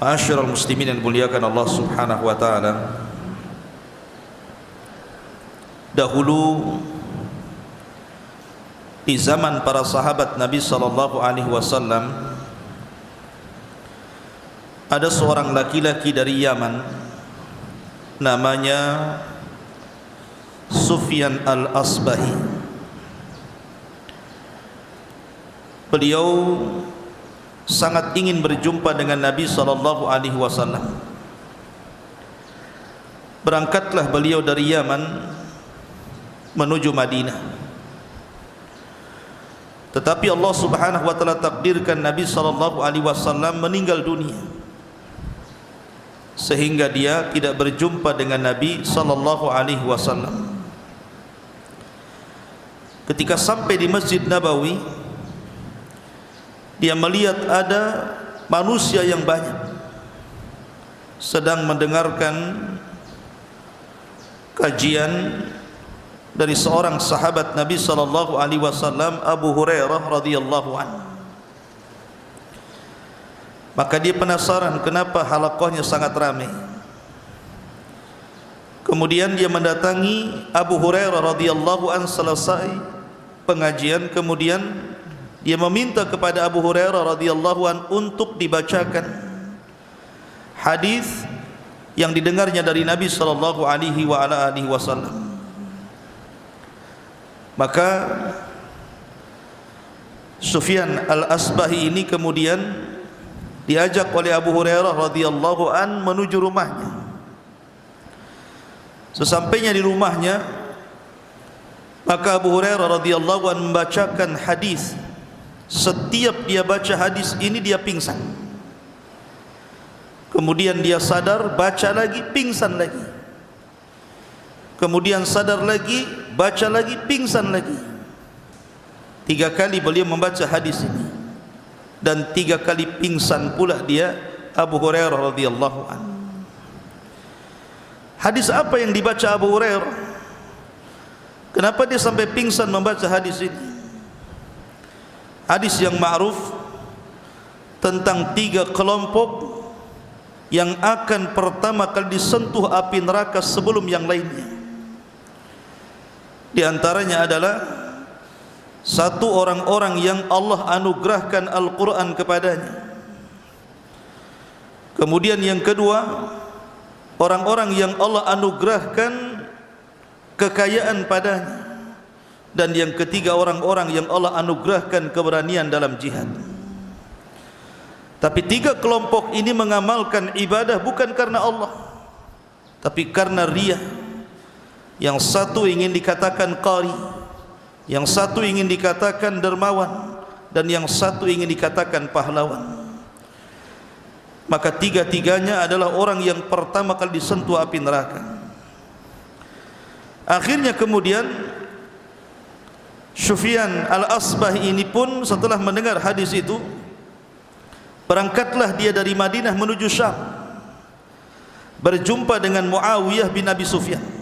Ma'asyiral muslimin yang dimuliakan Allah Subhanahu wa taala. Dahulu di zaman para sahabat Nabi sallallahu alaihi wasallam ada seorang laki-laki dari Yaman namanya Sufyan al-Asbahi. Beliau sangat ingin berjumpa dengan Nabi sallallahu alaihi wasallam. Berangkatlah beliau dari Yaman menuju Madinah. Tetapi Allah Subhanahu wa taala takdirkan Nabi sallallahu alaihi wasallam meninggal dunia, sehingga dia tidak berjumpa dengan Nabi sallallahu alaihi wasallam. Ketika sampai di Masjid Nabawi, dia melihat ada manusia yang banyak sedang mendengarkan kajian dari seorang sahabat Nabi sallallahu alaihi wasallam, Abu Hurairah radhiyallahu anhu. Maka dia penasaran kenapa halaqahnya sangat ramai. Kemudian dia mendatangi Abu Hurairah radhiyallahu anhu. Selesai pengajian, kemudian dia meminta kepada Abu Hurairah radhiyallahu anhu untuk dibacakan hadis yang didengarnya dari Nabi sallallahu alaihi wasallam. Maka Sufyan al-Asbahi ini kemudian diajak oleh Abu Hurairah radhiyallahu an menuju rumahnya. Sesampainya di rumahnya, maka Abu Hurairah radhiyallahu an membacakan hadis. Setiap dia baca hadis ini dia pingsan. Kemudian dia sadar, baca lagi, pingsan lagi. Kemudian sadar lagi, baca lagi, pingsan lagi. 3 kali beliau membaca hadis ini, dan 3 kali pingsan pula dia, Abu Hurairah radhiyallahu anhu. Hadis apa yang dibaca Abu Hurairah? Kenapa dia sampai pingsan membaca hadis ini? Hadis yang ma'ruf tentang 3 kelompok yang akan pertama kali disentuh api neraka sebelum yang lainnya. Di antaranya adalah satu orang-orang yang Allah anugerahkan Al-Quran kepadanya. Kemudian yang kedua, orang-orang yang Allah anugerahkan kekayaan padanya. Dan yang ketiga, orang-orang yang Allah anugerahkan keberanian dalam jihad. Tapi 3 kelompok ini mengamalkan ibadah bukan karena Allah, tapi karena riya. Yang satu ingin dikatakan qari, yang satu ingin dikatakan dermawan, dan yang satu ingin dikatakan pahlawan. Maka 3-tiganya adalah orang yang pertama kali disentuh api neraka. Akhirnya kemudian Sufyan al-Asbahi ini pun setelah mendengar hadis itu, berangkatlah dia dari Madinah menuju Syam, berjumpa dengan Muawiyah bin Abi Sufyan.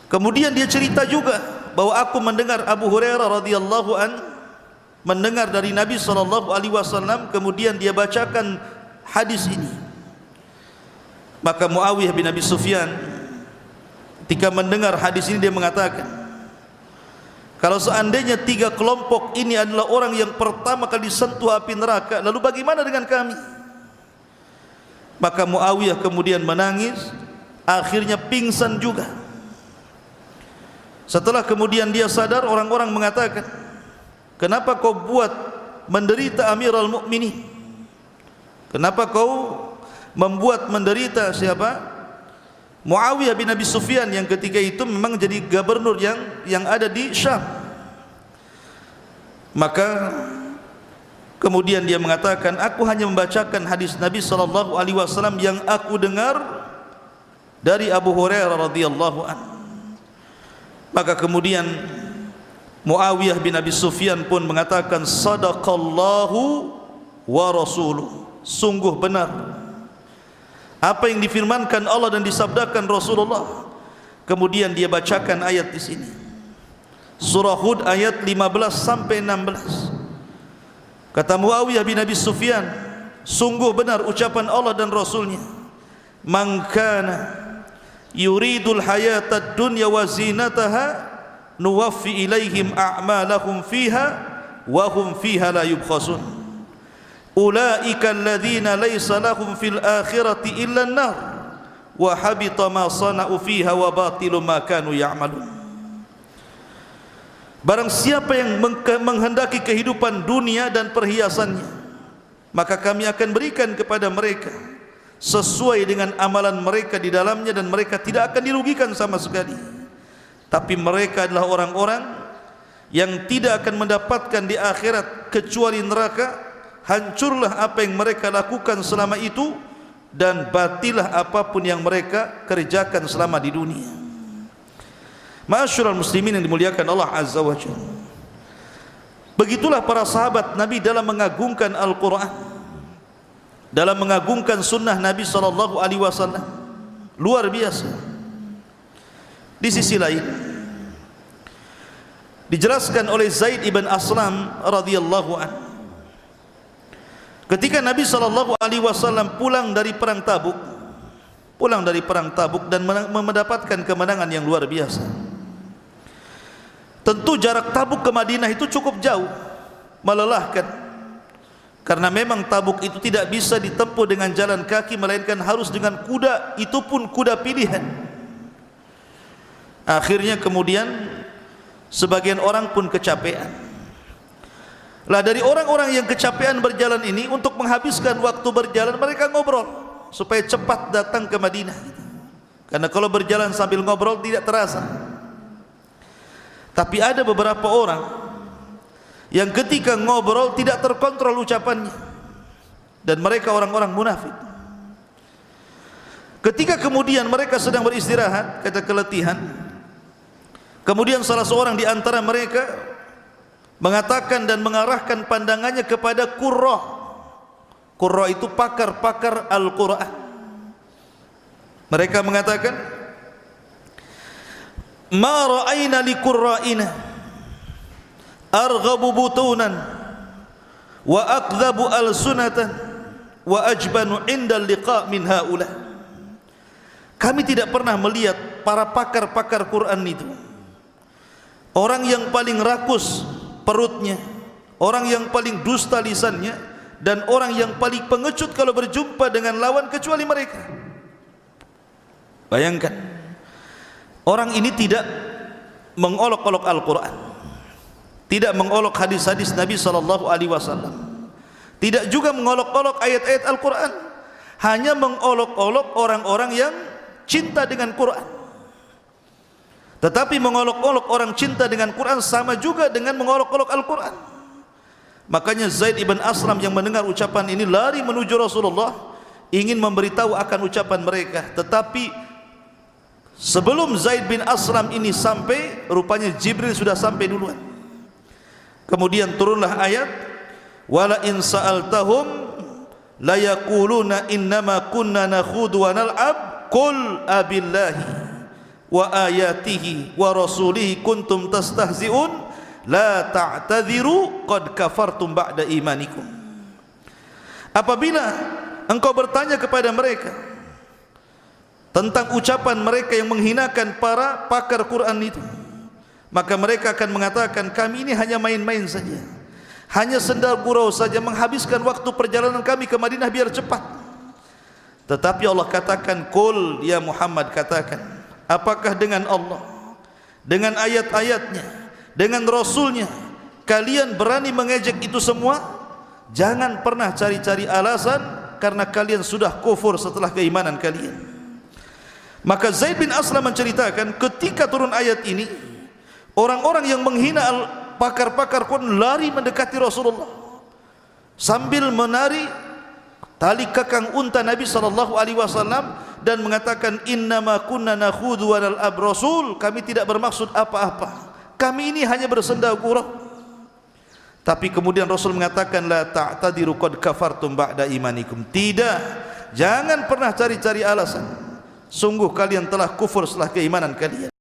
Kemudian dia cerita juga bahwa aku mendengar Abu Hurairah radhiyallahu an mendengar dari Nabi sallallahu alaihi wasallam, kemudian dia bacakan hadis ini. Maka Muawiyah bin Abi Sufyan ketika mendengar hadis ini, dia mengatakan, kalau seandainya 3 kelompok ini adalah orang yang pertama kali disentuh api neraka, lalu bagaimana dengan kami? Maka Muawiyah kemudian menangis, akhirnya pingsan juga. Setelah kemudian dia sadar, orang-orang mengatakan, kenapa kau buat menderita Amirul Mukminin? Kenapa kau membuat menderita siapa? Muawiyah bin Abi Sufyan yang ketika itu memang jadi gubernur yang ada di Syam. Maka kemudian dia mengatakan, aku hanya membacakan hadis Nabi sallallahu alaihi wasallam yang aku dengar dari Abu Hurairah radhiyallahu anhu. Maka kemudian Muawiyah bin Abi Sufyan pun mengatakan, sadaqallahu wa rasuluh, sungguh benar apa yang difirmankan Allah dan disabdakan Rasulullah. Kemudian dia bacakan ayat di sini, surah Hud ayat 15 sampai 16. Kata Muawiyah bin Abi Sufyan, sungguh benar ucapan Allah dan Rasulnya, man kana yuridul hayatad dunya wa zinataha nuwaffi ilaihim a'malahum fiha wa hum fiha la yubkhasun ulaika alladhina laysa lahum fil akhirati illa an-nar wa habita ma sana'u fiha wa batilu ma kanu ya'malun. Barang siapa yang menghendaki kehidupan dunia dan perhiasannya, maka kami akan berikan kepada mereka sesuai dengan amalan mereka di dalamnya, dan mereka tidak akan dirugikan sama sekali. Tapi mereka adalah orang-orang yang tidak akan mendapatkan di akhirat kecuali neraka. Hancurlah apa yang mereka lakukan selama itu, dan batilah apapun yang mereka kerjakan selama di dunia. Ma'asyiral muslimin yang dimuliakan Allah Azza wa Jalla, begitulah para sahabat Nabi dalam mengagungkan Al-Quran, dalam mengagungkan sunnah Nabi SAW. Luar biasa. Di sisi lain dijelaskan oleh Zaid ibn Aslam radhiyallahu anhu, ketika Nabi SAW pulang dari perang Tabuk dan mendapatkan kemenangan yang luar biasa. Tentu jarak Tabuk ke Madinah itu cukup jauh, melelahkan, karena memang Tabuk itu tidak bisa ditempuh dengan jalan kaki, melainkan harus dengan kuda, itu pun kuda pilihan. Akhirnya kemudian sebagian orang pun kecapean. Lah dari orang-orang yang kecapean berjalan ini, untuk menghabiskan waktu berjalan, mereka ngobrol supaya cepat datang ke Madinah. Karena kalau berjalan sambil ngobrol tidak terasa. Tapi ada beberapa orang yang ketika ngobrol tidak terkontrol ucapannya, dan mereka orang-orang munafik. Ketika kemudian mereka sedang beristirahat, kata keletihan, kemudian salah seorang di antara mereka mengatakan dan mengarahkan pandangannya kepada Qurra. Qurra itu pakar-pakar Al-Quran. Mereka mengatakan, ma ra'ayna li qurra'ina arghabu butunan wa aqdhabu alsunatan wa ajbanu inda liqa min haula. Kami tidak pernah melihat para pakar-pakar Quran itu, orang yang paling rakus perutnya, orang yang paling dusta lisannya, dan orang yang paling pengecut kalau berjumpa dengan lawan kecuali mereka. Bayangkan, orang ini tidak mengolok-olok Al-Quran, tidak mengolok hadis-hadis Nabi SAW, tidak juga mengolok-olok ayat-ayat Al-Quran, hanya mengolok-olok orang-orang yang cinta dengan Quran. Tetapi mengolok-olok orang cinta dengan Quran sama juga dengan mengolok-olok Al-Quran. Makanya Zaid ibn Aslam yang mendengar ucapan ini lari menuju Rasulullah, ingin memberitahu akan ucapan mereka. Tetapi sebelum Zaid bin Aslam ini sampai, rupanya Jibril sudah sampai duluan. Kemudian turunlah ayat, wala in sa'altahum la yaquluna innama kunna nakhudu wa nal'ab qul abillahi wa ayatihi wa rasulihi kuntum tastahzi'un la ta'tadhiru qad kafartum ba'da imanikum. Apabila engkau bertanya kepada mereka tentang ucapan mereka yang menghinakan para pakar Quran itu, maka mereka akan mengatakan, kami ini hanya main-main saja, hanya sendal gurau saja, menghabiskan waktu perjalanan kami ke Madinah biar cepat. Tetapi Allah katakan, qul ya Muhammad, katakan, apakah dengan Allah, dengan ayat-ayatnya, dengan Rasulnya kalian berani mengejek itu semua? Jangan pernah cari-cari alasan, karena kalian sudah kufur setelah keimanan kalian. Maka Zaid bin Aslam menceritakan, ketika turun ayat ini, orang-orang yang menghina pakar-pakar Quran lari mendekati Rasulullah sambil menari tali kekang unta Nabi SAW dan mengatakan, innama kunna nakhudu wa nal'ab Rasul, kami tidak bermaksud apa-apa, kami ini hanya bersenda gurau. Tapi kemudian Rasul mengatakan, la ta'tadiru qad kafartum ba'da imanikum. Tidak, jangan pernah cari-cari alasan, sungguh kalian telah kufur setelah keimanan kalian.